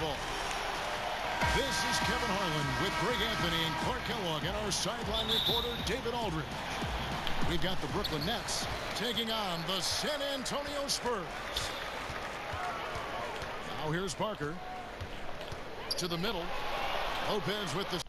ball. This is Kevin Harlan with Greg Anthony and Clark Kellogg and our sideline reporter David Aldridge. We've got the Brooklyn Nets taking on the San Antonio Spurs. Now here's Parker to the middle. Lopez with the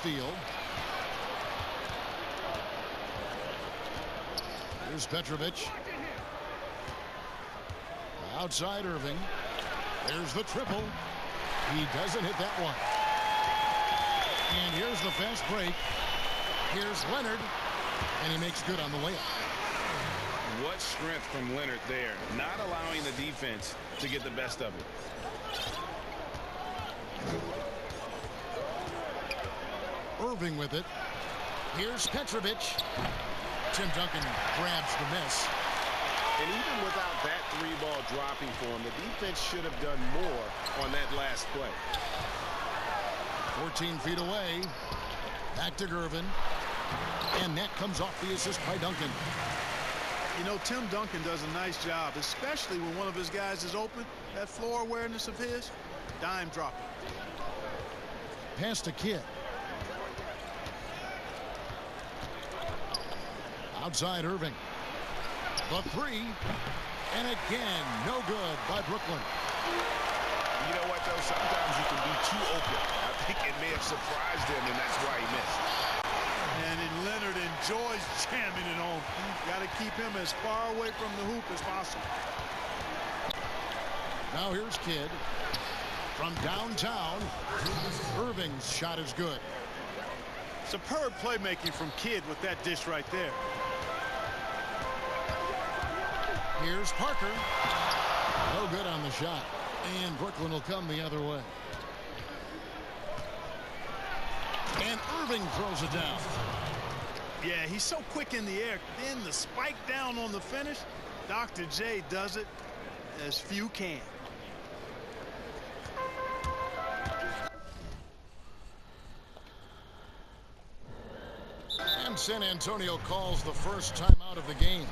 steal. Here's Petrovic. Outside Irving. There's the triple. He doesn't hit that one. And here's the fast break. Here's Leonard. And he makes good on the layup. What strength from Leonard there. Not allowing the defense to get the best of it. Irving with it. Here's Petrovic. Tim Duncan grabs the miss. And even without that three ball dropping for him, the defense should have done more on that last play. 14 feet away. Back to Gervin. And that comes off the assist by Duncan. You know, Tim Duncan does a nice job, especially when one of his guys is open. That floor awareness of his, dime drop. Pass to Kidd. Outside Irving. The three. And again, no good by Brooklyn. You know what, though? Sometimes you can be too open. I think it may have surprised him, and that's why he missed. And then Leonard enjoys jamming it home. Got to keep him as far away from the hoop as possible. Now here's Kidd. From downtown, Irving's shot is good. Superb playmaking from Kidd with that dish right there. Here's Parker. No good on the shot. And Brooklyn will come the other way. And Irving throws it down. Yeah, he's so quick in the air. Then the spike down on the finish. Dr. J does it as few can. And San Antonio calls the first timeout of the game.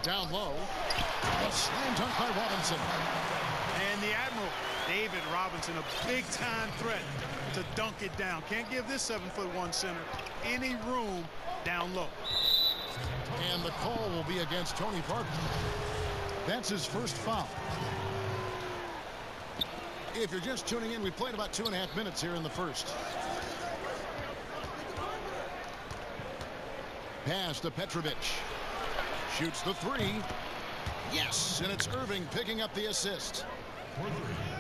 Down low. A slam dunk by Robinson. And the Admiral, David Robinson, a big-time threat to dunk it down. Can't give this 7'1" center any room down low. And the call will be against Tony Parker. That's his first foul. If you're just tuning in, we played about 2.5 minutes here in the first. Pass to Petrovic. Shoots the three. Yes, and it's Irving picking up the assist.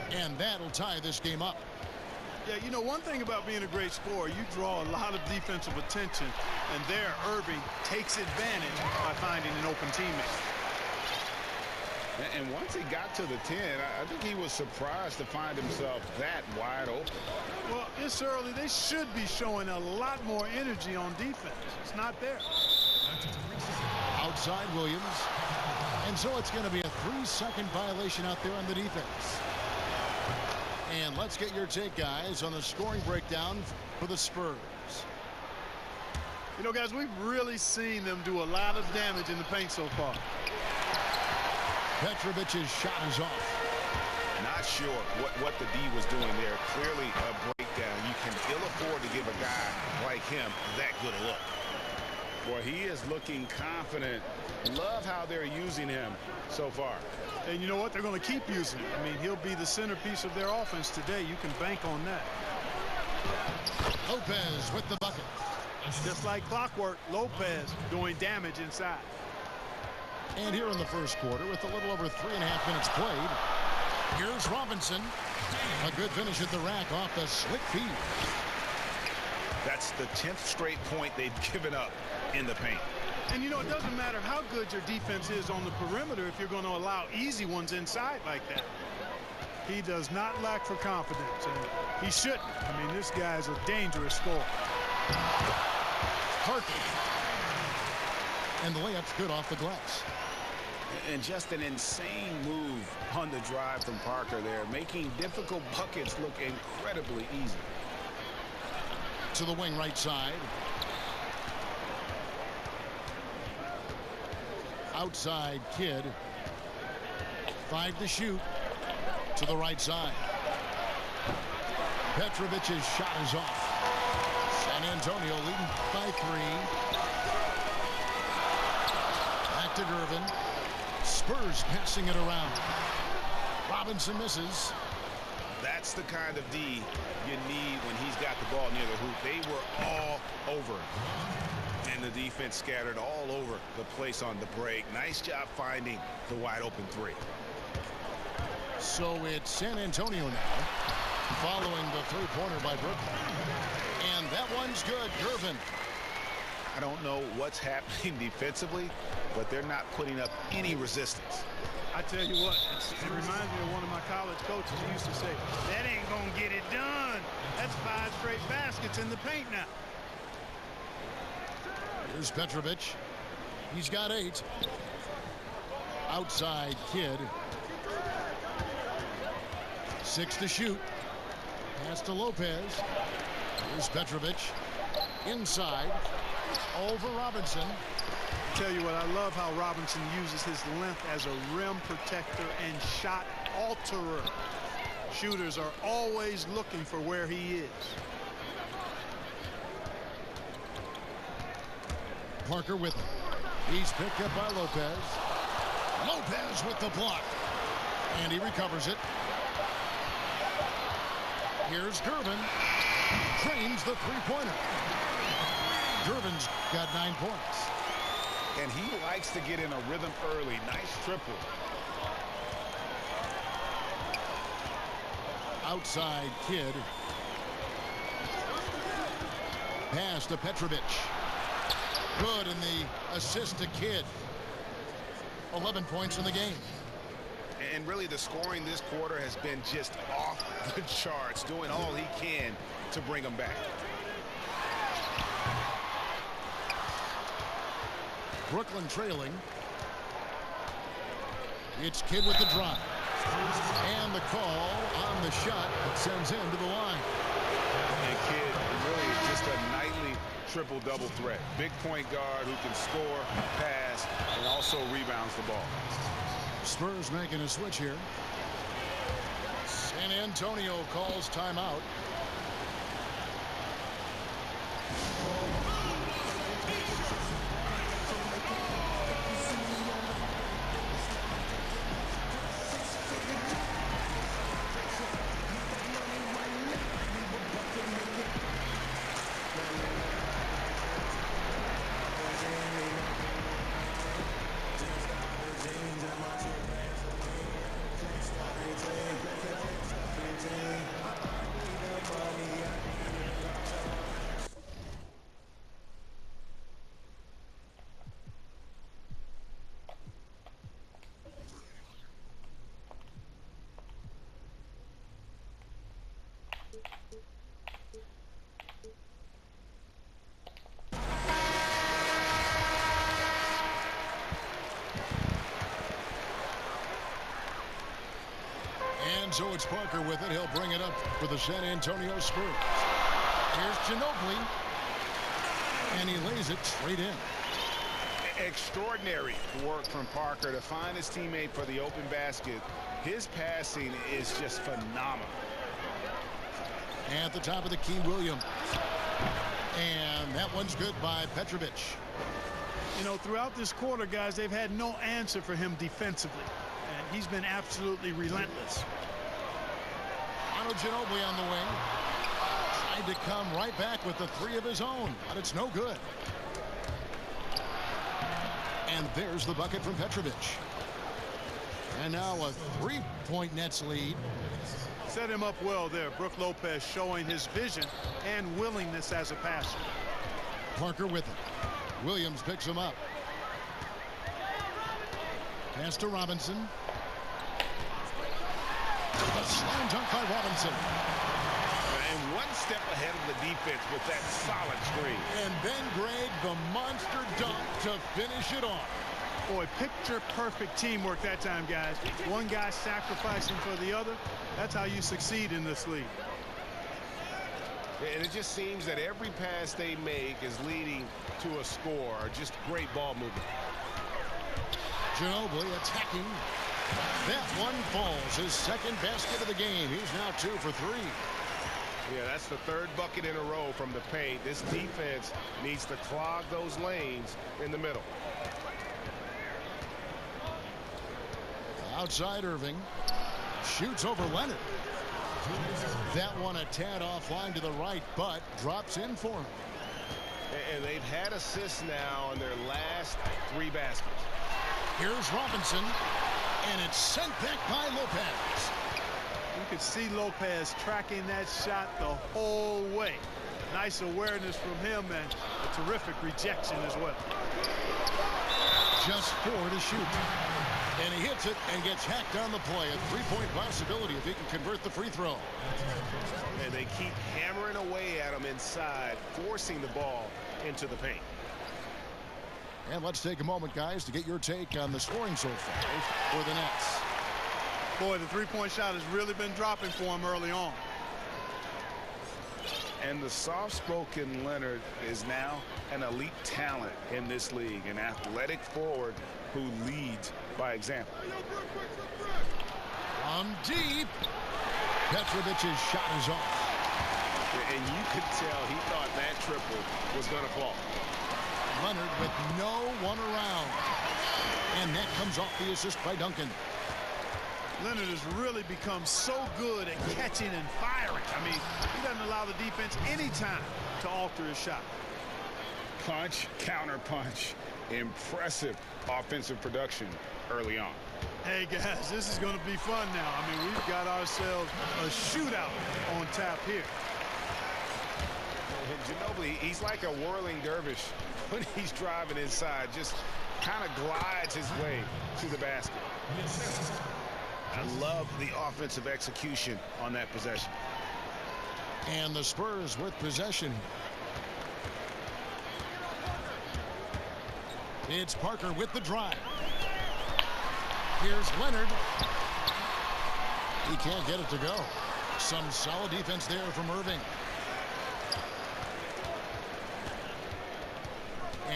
And that'll tie this game up. Yeah, you know, one thing about being a great scorer, you draw a lot of defensive attention. And there, Irving takes advantage by finding an open teammate. And once he got to the 10, I think he was surprised to find himself that wide open. Well, it's early. They should be showing a lot more energy on defense. It's not there. Outside Williams. And so it's going to be a 3-second violation out there on the defense. And let's get your take, guys, on the scoring breakdown for the Spurs. You know, guys, we've really seen them do a lot of damage in the paint so far. Petrovic's shot is off. Not sure what the D was doing there. Clearly a breakdown. You can ill afford to give a guy like him that good a look. Boy, he is looking confident. Love how they're using him so far. And you know what? They're going to keep using him. I mean, he'll be the centerpiece of their offense today. You can bank on that. Lopez with the bucket. Just like clockwork, Lopez doing damage inside. And here in the first quarter, with a little over 3.5 minutes played, here's Robinson. A good finish at the rack off the slick feed. That's the 10th straight point they've given up in the paint. And, you know, it doesn't matter how good your defense is on the perimeter if you're going to allow easy ones inside like that. He does not lack for confidence, and he shouldn't. I mean, this guy's a dangerous scorer. Parker. And the layup's good off the glass. And just an insane move on the drive from Parker there, making difficult buckets look incredibly easy. To the wing right side. Outside Kidd. 5 to shoot. To the right side. Petrovic's shot is off. San Antonio leading by 3. Back to Gervin. Spurs passing it around. Robinson misses. That's the kind of D you need when he's got the ball near the hoop. They were all over him. And the defense scattered all over the place on the break. Nice job finding the wide open 3. So it's San Antonio now, following the three-pointer by Brooklyn. And that one's good. Gervin. I don't know what's happening defensively, but they're not putting up any resistance. I tell you what, it reminds me of one of my college coaches who used to say, that ain't going to get it done. That's 5 straight baskets in the paint now. Here's Petrovic. He's got 8. Outside Kidd. 6 to shoot. Pass to Lopez. Here's Petrovic. Inside. Over Robinson. Tell you what, I love how Robinson uses his length as a rim protector and shot alterer. Shooters are always looking for where he is. Parker with it. He's picked up by Lopez. Lopez with the block. And he recovers it. Here's Gervin. Drains the three-pointer. Gervin's got 9 points. And he likes to get in a rhythm early. Nice triple. Outside Kidd. Pass to Petrovic. Good, and the assist to Kidd. 11 points in the game. And really the scoring this quarter has been just off the charts, doing all he can to bring them back. Brooklyn trailing. It's Kidd with the drive. And the call on the shot that sends him to the line. And Kidd really is just a nightly triple-double threat. Big point guard who can score, pass, and also rebounds the ball. Spurs making a switch here. San Antonio calls timeout. So it's Parker with it. He'll bring it up for the San Antonio Spurs. Here's Ginobili. And he lays it straight in. Extraordinary work from Parker to find his teammate for the open basket. His passing is just phenomenal. At the top of the key, Williams. And that one's good by Petrovic. You know, throughout this quarter, guys, they've had no answer for him defensively. And he's been absolutely relentless. Ginobili on the wing. Tried to come right back with the three of his own, but it's no good. And there's the bucket from Petrovic. And now a three-point Nets lead. Set him up well there. Brook Lopez showing his vision and willingness as a passer. Parker with it. Williams picks him up. Pass to Robinson. A slam dunk by Robinson. And one step ahead of the defense with that solid screen. And then Greg, the monster dunk to finish it off. Boy, picture-perfect teamwork that time, guys. One guy sacrificing for the other. That's how you succeed in this league. And it just seems that every pass they make is leading to a score. Just great ball movement. Ginobili attacking. That one falls. His second basket of the game. He's now 2 for 3. Yeah, that's the third bucket in a row from the paint. This defense needs to clog those lanes in the middle. Outside Irving. Shoots over Leonard. That one a tad offline to the right, but drops in for him. And they've had assists now on their last 3 baskets. Here's Robinson. And it's sent back by Lopez. You could see Lopez tracking that shot the whole way. Nice awareness from him and a terrific rejection as well. Just 4 to shoot. And he hits it and gets hacked on the play. A 3-point possibility if he can convert the free throw. And they keep hammering away at him inside, forcing the ball into the paint. And let's take a moment, guys, to get your take on the scoring so far for the Nets. Boy, the three-point shot has really been dropping for him early on. And the soft-spoken Leonard is now an elite talent in this league, an athletic forward who leads by example. On deep. Petrovic's shot is off. And you could tell he thought that triple was going to fall. Leonard with no one around. And that comes off the assist by Duncan. Leonard has really become so good at catching and firing. I mean, he doesn't allow the defense any time to alter his shot. Punch, counter punch. Impressive offensive production early on. Hey, guys, this is going to be fun now. I mean, we've got ourselves a shootout on tap here. Ginobili, he's like a whirling dervish when he's driving inside. Just kind of glides his way to the basket. I love the offensive execution on that possession. And the Spurs with possession. It's Parker with the drive. Here's Leonard. He can't get it to go. Some solid defense there from Irving.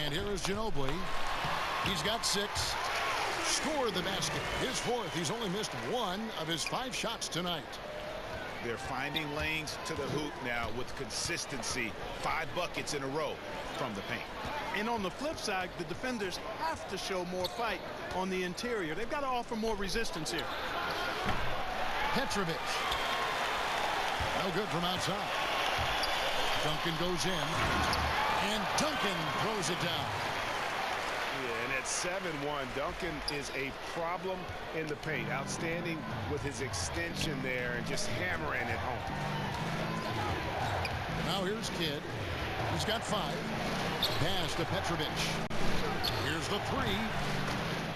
And here is Ginobili. He's got 6. Scored the basket. His 4th. He's only missed 1 of his 5 shots tonight. They're finding lanes to the hoop now with consistency. 5 buckets in a row from the paint. And on the flip side, the defenders have to show more fight on the interior. They've got to offer more resistance here. Petrovic. No good from outside. Duncan goes in. And Duncan throws it down. Yeah, and at 7-1, Duncan is a problem in the paint. Outstanding with his extension there and just hammering it home. Now here's Kidd. He's got 5. Pass to Petrovic. Here's the 3.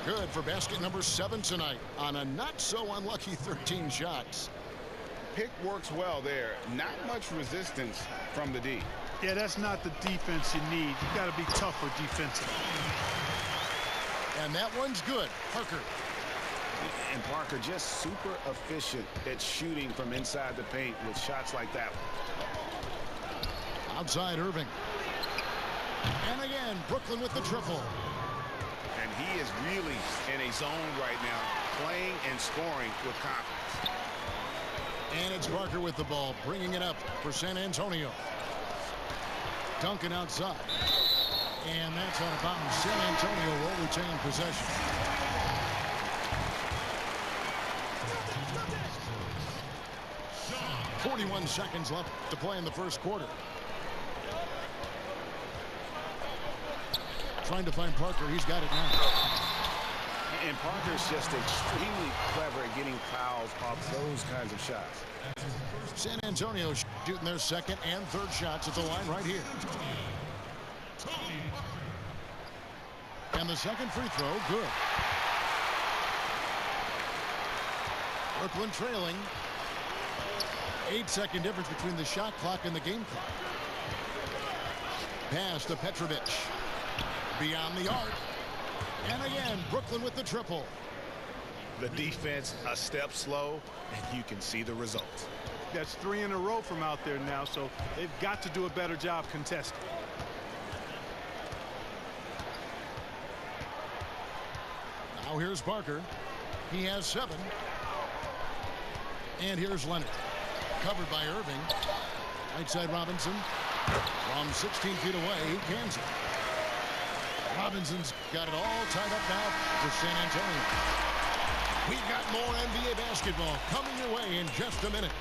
Good for basket number 7 tonight on a not so unlucky 13 shots. Pick works well there. Not much resistance from the D. Yeah, that's not the defense you need. You got to be tougher defensively. And that one's good. Parker. And Parker just super efficient at shooting from inside the paint with shots like that one. Outside Irving. And again, Brooklyn with the triple. And he is really in a zone right now, playing and scoring with confidence. And it's Parker with the ball, bringing it up for San Antonio. Duncan outside. And that's out of bounds. San Antonio will retain possession. .41 seconds left to play in the first quarter. Trying to find Parker. He's got it now. And Parker's just extremely clever at getting fouls off those kinds of shots. San Antonio shooting their 2nd and 3rd shots at the line right here. And the 2nd free throw, good. Brooklyn trailing. 8-second difference between the shot clock and the game clock. Pass to Petrovic. Beyond the arc. And again, Brooklyn with the triple. The defense a step slow, and you can see the result. That's 3 in a row from out there now, so they've got to do a better job contesting. Now here's Parker. He has 7. And here's Leonard. Covered by Irving. Right side Robinson. From 16 feet away, he cans it. Robinson's got it all tied up now for San Antonio. We've got more NBA basketball coming your way in just a minute.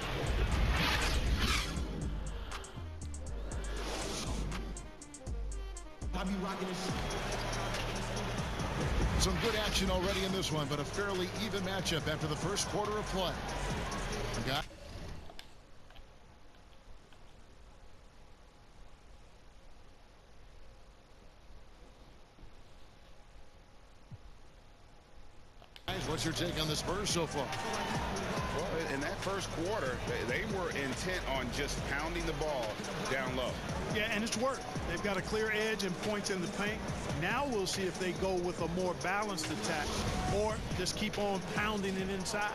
Some good action already in this one, but a fairly even matchup after the first quarter of play. What's your take on the Spurs so far? Well, in that first quarter, they were intent on just pounding the ball down low. Yeah, and it's worked. They've got a clear edge and points in the paint. Now we'll see if they go with a more balanced attack or just keep on pounding it inside.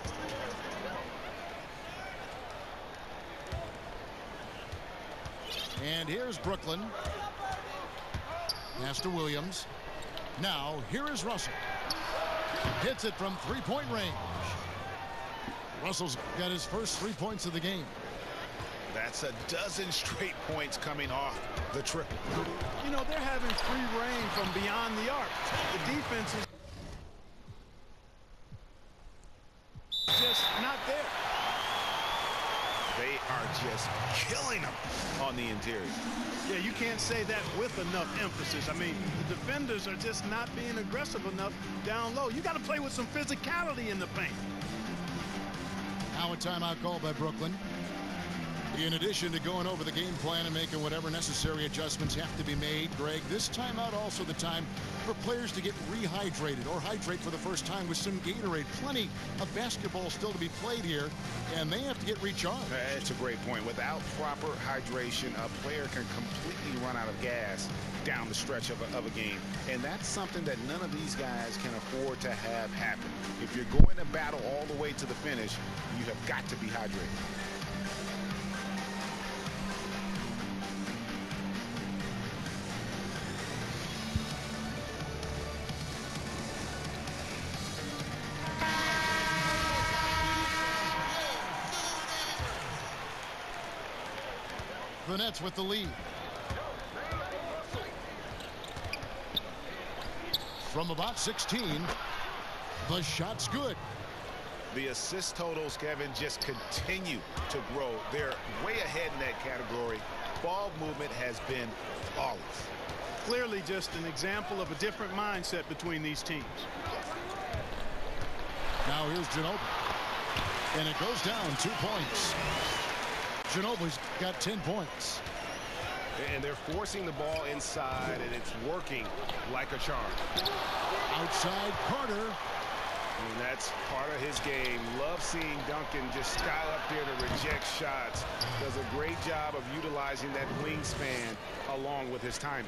And here's Brooklyn. Pass to Williams. Now, here is Russell. Hits it from 3-point range. Russell's got his first 3 points of the game. That's a dozen straight points coming off the triple. You know, they're having free reign from beyond the arc. The defense is just not there. They are just killing them on the interior. Yeah, you can't say that with enough emphasis. I mean, the defenders are just not being aggressive enough down low. You got to play with some physicality in the paint. Now a timeout called by Brooklyn. In addition to going over the game plan and making whatever necessary adjustments have to be made, Greg, this timeout also the time for players to get rehydrated or hydrate for the first time with some Gatorade. Plenty of basketball still to be played here, and they have to get recharged. That's a great point. Without proper hydration, a player can completely run out of gas down the stretch of a game. And that's something that none of these guys can afford to have happen. If you're going to battle all the way to the finish, you have got to be hydrated. The Nets with the lead. From about 16, the shot's good. The assist totals, Kevin, just continue to grow. They're way ahead in that category. Ball movement has been flawless. Clearly just an example of a different mindset between these teams. Now here's Ginobili. And it goes down 2 points. Ginobili's got 10 points. And they're forcing the ball inside, and it's working like a charm. Outside Carter. And that's part of his game. Love seeing Duncan just sky up there to reject shots. Does a great job of utilizing that wingspan along with his timing.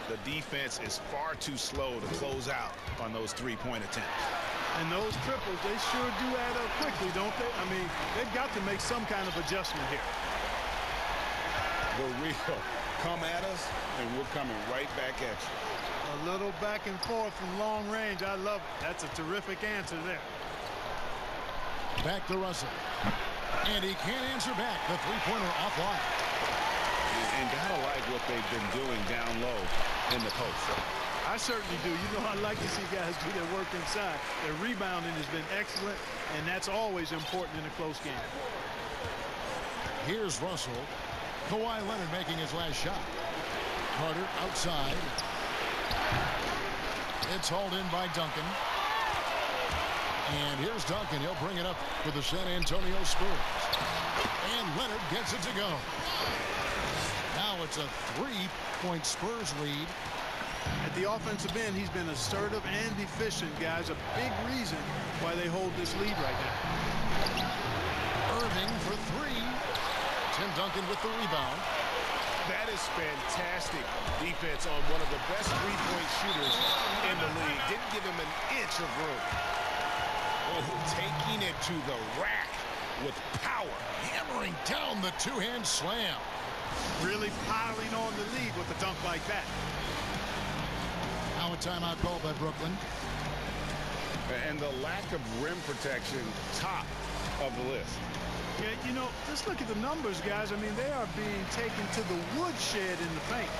The defense is far too slow to close out on those three-point attempts. And those triples, they sure do add up quickly, don't they? I mean, they've got to make some kind of adjustment here. The real come at us, and we're coming right back at you. A little back and forth from long range. I love it. That's a terrific answer there. Back to Russell. And he can't answer back. The three-pointer offline. And gotta like what they've been doing down low in the post. I certainly do. You know, I like to see guys do their work inside. Their rebounding has been excellent, and that's always important in a close game. Here's Russell. Kawhi Leonard making his last shot. Carter outside. It's hauled in by Duncan. And here's Duncan. He'll bring it up for the San Antonio Spurs. And Leonard gets it to go. Now it's a 3-point Spurs lead. At the offensive end, he's been assertive and efficient, guys. A big reason why they hold this lead right now. Irving for three. Tim Duncan with the rebound. That is fantastic defense on one of the best three-point shooters in the league. Didn't give him an inch of room. Oh, taking it to the rack with power. Hammering down the two-hand slam. Really piling on the lead with a dunk like that. Now a timeout called by Brooklyn. And the lack of rim protection, top of the list. Yeah, you know, just look at the numbers, guys. I mean, they are being taken to the woodshed in the paint.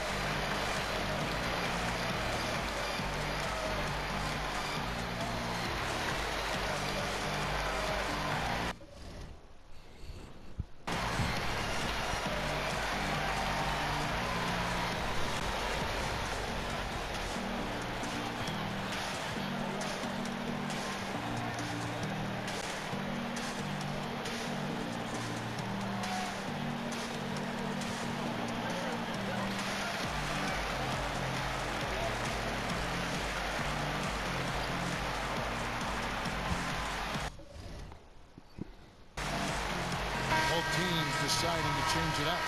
Teams deciding to change it up.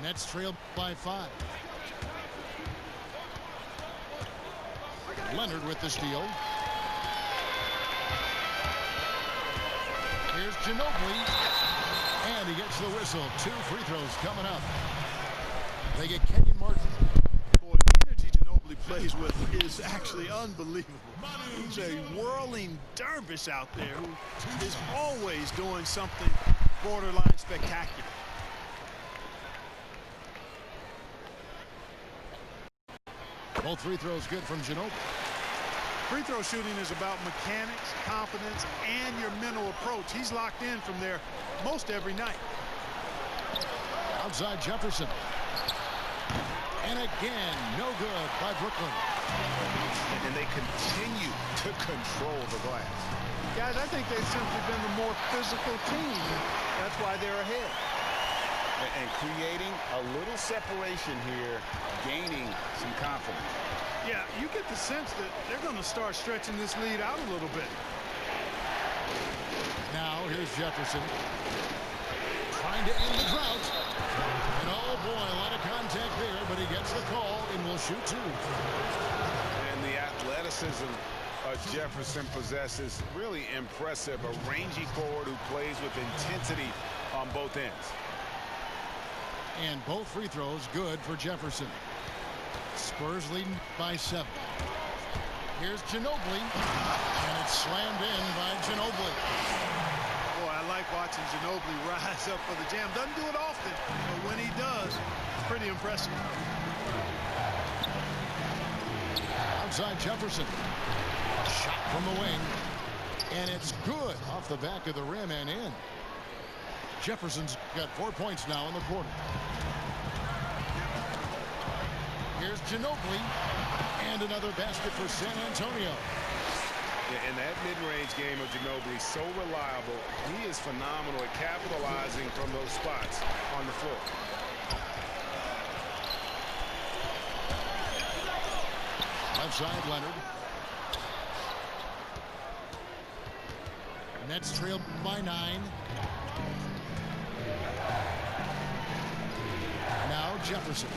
Nets trailed by 5. Leonard with the steal. Here's Ginobili. And he gets the whistle. 2 free throws coming up. They get Kenyon Martin. Boy, the energy Ginobili plays with is actually unbelievable. He's a whirling dervish out there who is always doing something borderline spectacular. Both free throws good from Ginobili. Free throw shooting is about mechanics, confidence, and your mental approach. He's locked in from there most every night. Outside Jefferson. And again, no good by Brooklyn. And they continue to control the glass. Guys, I think they've simply been the more physical team. That's why they're ahead. And creating a little separation here, gaining some confidence. Yeah, you get the sense that they're going to start stretching this lead out a little bit. Now here's Jefferson. Trying to end the drought. And oh boy, a lot of contact there, but he gets the call and will shoot 2. And the athleticism Jefferson possesses, really impressive. A rangy forward who plays with intensity on both ends. And both free throws good for Jefferson. Spurs leading by 7. Here's Ginobili, and it's slammed in by Ginobili. Boy, I like watching Ginobili rise up for the jam. Doesn't do it often, but when he does, it's pretty impressive. Outside Jefferson. Shot from the wing. And it's good off the back of the rim and in. Jefferson's got 4 points now in the quarter. Here's Ginobili. And another basket for San Antonio. Yeah, and that mid-range game of Ginobili, so reliable. He is phenomenal at capitalizing from those spots on the floor. Left side, Leonard. Nets trailed by 9. Now Jefferson.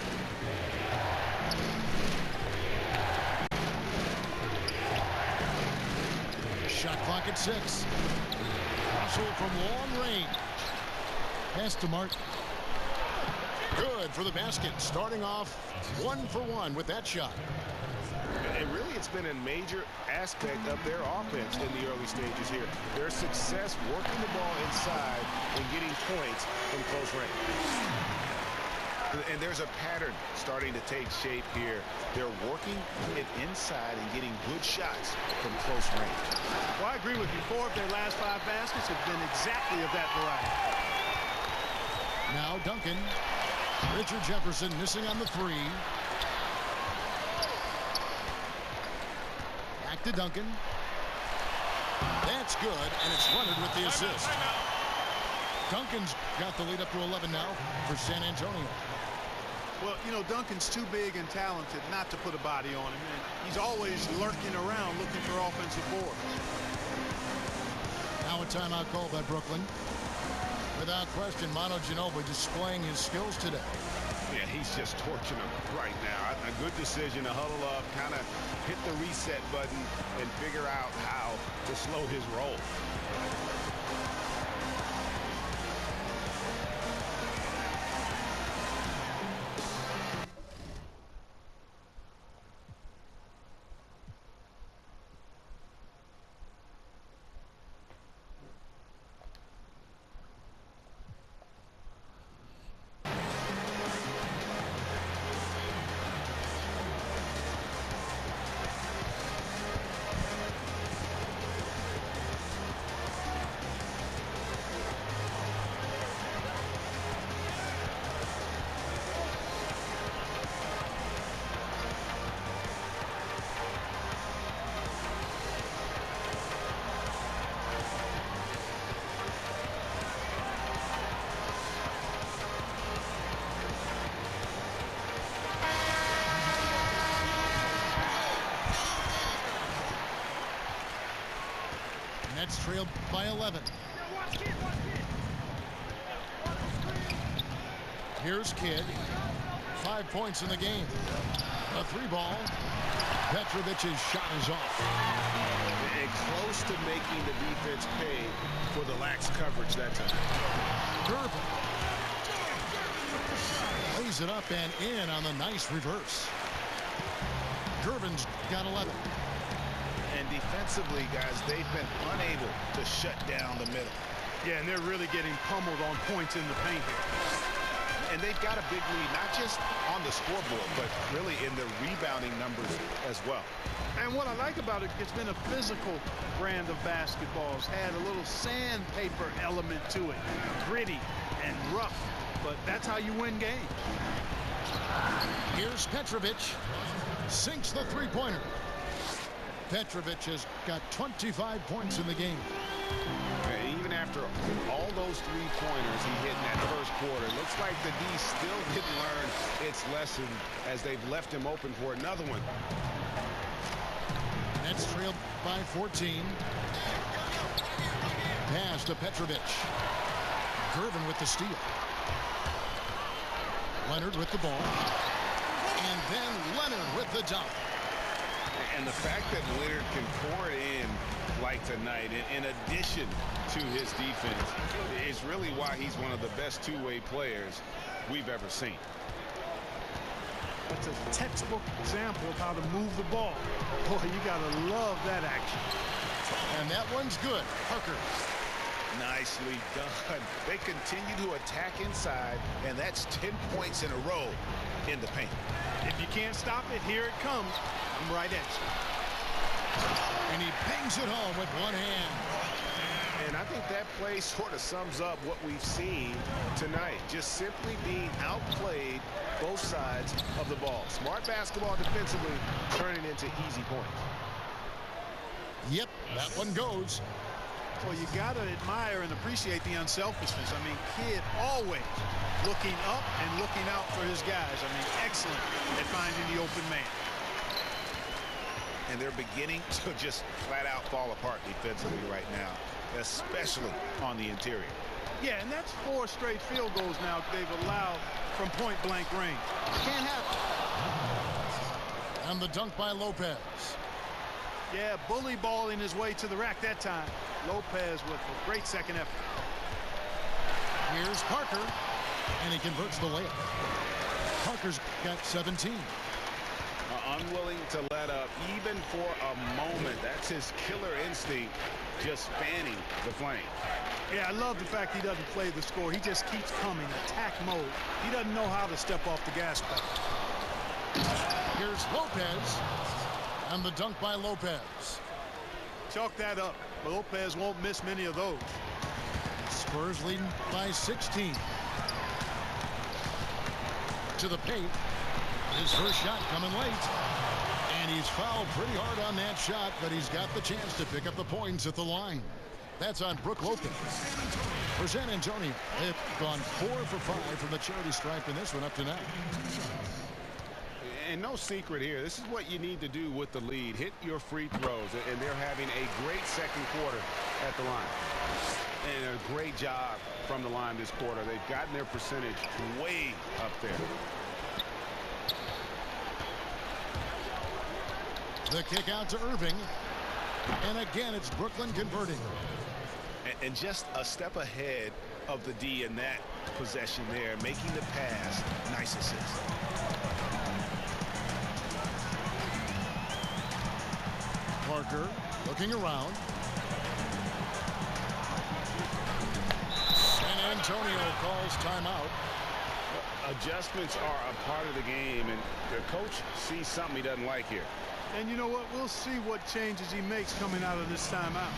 Shot clock at 6. Hustle from long range. Pass to Martin. Good for the basket. Starting off 1 for 1 with that shot. And really, it's been a major aspect of their offense in the early stages here. Their success working the ball inside and getting points from close range. And there's a pattern starting to take shape here. They're working it inside and getting good shots from close range. Well, I agree with you. 4 of their last 5 baskets have been exactly of that variety. Now Duncan. Richard Jefferson missing on the 3. Back to Duncan. That's good, and it's Leonard with the assist. Duncan's got the lead up to 11 now for San Antonio. Well, you know, Duncan's too big and talented not to put a body on him. And he's always lurking around looking for offensive boards. Now a timeout call by Brooklyn. Without question, Manu Ginobili displaying his skills today. Yeah, he's just torching them right now. A good decision to huddle up, kind of hit the reset button and figure out how to slow his roll. Nets trailed by 11. Here's Kidd. 5 points in the game. A 3-ball. Petrovic's shot is off. And close to making the defense pay for the lax coverage that time. Durbin. Lays it up and in on the nice reverse. Durbin's got 11. And defensively, guys, they've been unable to shut down the middle. Yeah, and they're really getting pummeled on points in the paint here. And they've got a big lead, not just on the scoreboard, but really in the rebounding numbers as well. And what I like about it, it's been a physical brand of basketball. It's had a little sandpaper element to it. Gritty and rough, but that's how you win games. Here's Petrovic. Sinks the 3-pointer. Petrovic has got 25 points in the game. Even after all those 3-pointers he hit in that first quarter, looks like the D still didn't learn its lesson as they've left him open for another one. Nets trailed by 14. Pass to Petrovic. Gervin with the steal. Leonard with the ball. And then Leonard with the dunk. And the fact that Leonard can pour it in like tonight, in addition to his defense, is really why he's one of the best two-way players we've ever seen. That's a textbook example of how to move the ball. Boy, you got to love that action. And that one's good. Parker. Nicely done. They continue to attack inside, and that's 10 points in a row in the paint. If you can't stop it, here it comes. I'm right at you. And he bangs it home with one hand. And I think that play sort of sums up what we've seen tonight. Just simply being outplayed both sides of the ball. Smart basketball defensively, turning into easy points. Yep, that one goes. Well, you got to admire and appreciate the unselfishness. I mean, Kidd always looking up and looking out for his guys. I mean, excellent at finding the open man. And they're beginning to just flat out fall apart defensively right now, especially on the interior. Yeah, and that's 4 straight field goals now they've allowed from point-blank range. Can't happen. And the dunk by Lopez. Yeah, bully balling his way to the rack that time. Lopez with a great second effort. Here's Parker, and he converts the layup. Parker's got 17. Unwilling to let up even for a moment. That's his killer instinct, just fanning the flame. Yeah, I love the fact he doesn't play the score. He just keeps coming, attack mode. He doesn't know how to step off the gas pedal. Here's Lopez, and the dunk by Lopez. Chalk that up. Lopez won't miss many of those. Spurs leading by 16. To the paint. His first shot coming late. And he's fouled pretty hard on that shot, but he's got the chance to pick up the points at the line. That's on Brook Lopez. For San Antonio, they've gone 4 for 5 from the charity stripe in this one up to now. And no secret here. This is what you need to do with the lead. Hit your free throws. And they're having a great second quarter at the line. And a great job from the line this quarter. They've gotten their percentage way up there. The kick out to Irving. And again, it's Brooklyn converting. And just a step ahead of the D in that possession there, making the pass. Nice assist. Parker looking around. San Antonio calls timeout. Adjustments are a part of the game, and the coach sees something he doesn't like here. And you know what? We'll see what changes he makes coming out of this timeout.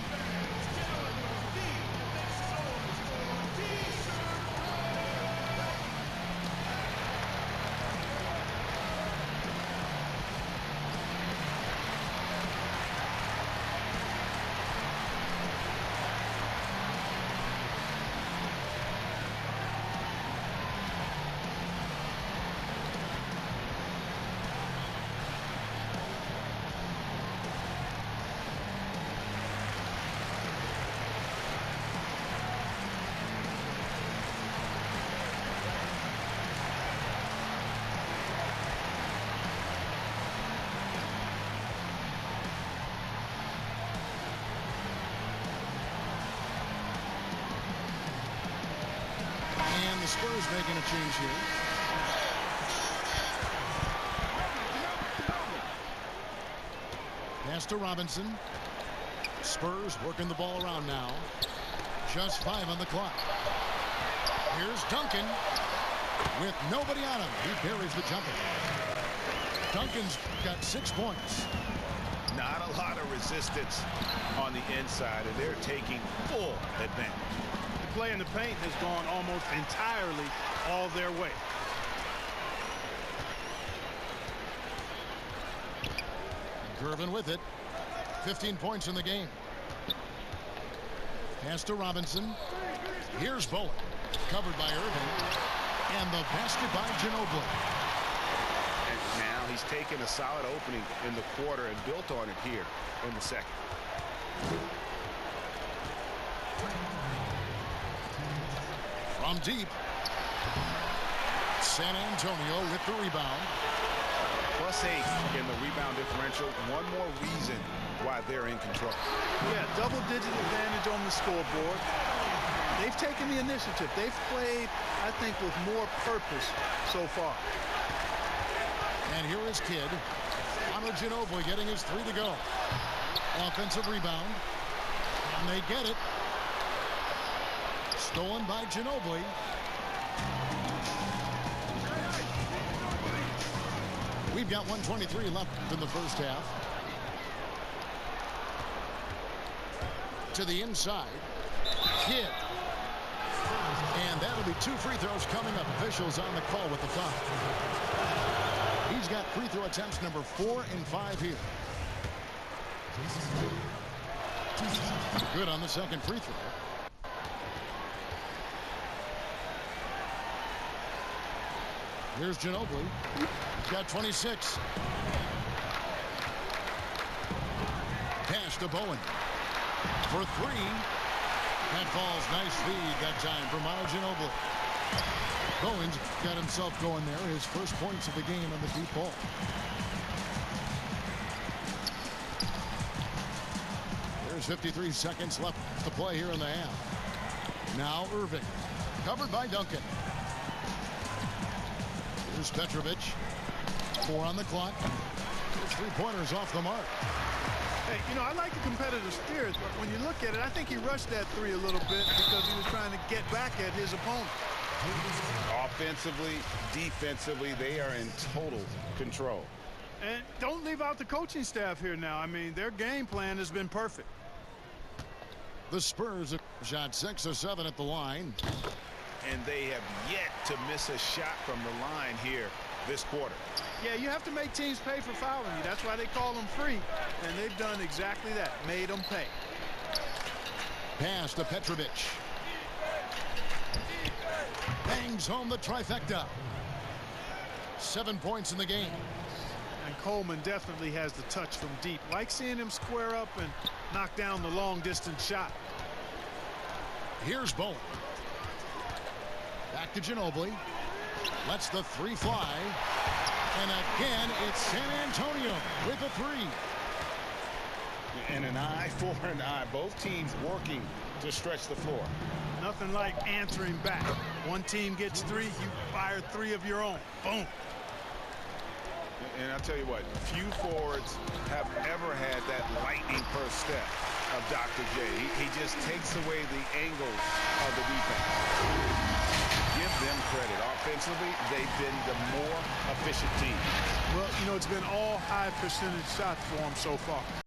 And the Spurs making a change here. Pass to Robinson. Spurs working the ball around now. Just 5 on the clock. Here's Duncan with nobody on him. He buries the jumper. Duncan's got 6 points. Not a lot of resistance on the inside, and they're taking full advantage. The play in the paint has gone almost entirely all their way. Gervin with it. 15 points in the game. Pass to Robinson. Here's Bowen. Covered by Irving. And the basket by Ginobili. And now he's taken a solid opening in the quarter and built on it here in the second. From deep. San Antonio with the rebound. +8 in the rebound differential. One more reason why they're in control. Yeah, double-digit advantage on the scoreboard. They've taken the initiative. They've played, I think, with more purpose so far. And here is Kidd. Honor Ginobili getting his 3 to go. Offensive rebound. And they get it. Stolen by Ginobili. We've got 1:23 left in the first half. To the inside. Kidd. And that'll be 2 free throws coming up. Officials on the call with the foul. He's got free throw attempts number 4 and 5 here. Good on the second free throw. Here's Ginobili. He's got 26. Pass to Bowen. For 3. That falls. Nice feed that time from Manu Ginobili. Bowen's got himself going there. His first points of the game on the deep ball. There's 53 seconds left to play here in the half. Now Irving. Covered by Duncan. Here's Petrovic. 4 on the clock. 3-pointers off the mark. Hey, you know, I like the competitive spirit, but when you look at it, I think he rushed that 3 a little bit because he was trying to get back at his opponent. Offensively, defensively, they are in total control. And don't leave out the coaching staff here now. I mean, their game plan has been perfect. The Spurs have shot 6 of 7 at the line. And they have yet to miss a shot from the line here this quarter. Yeah, you have to make teams pay for fouling you. That's why they call them free. And they've done exactly that. Made them pay. Pass to Petrovic. Bangs home the trifecta. 7 points in the game. And Coleman definitely has the touch from deep. Like seeing him square up and knock down the long-distance shot. Here's Bowen. Back to Ginobili. Lets the 3 fly. And again, it's San Antonio with a 3. And an eye for an eye. Both teams working to stretch the floor. Nothing like answering back. One team gets 3, you fire 3 of your own. Boom. And I'll tell you what, few forwards have ever had that lightning first step of Dr. J. He just takes away the angles of the defense. Give them credit. Offensively, they've been the more efficient team. Well, you know, it's been all high percentage shots for them so far.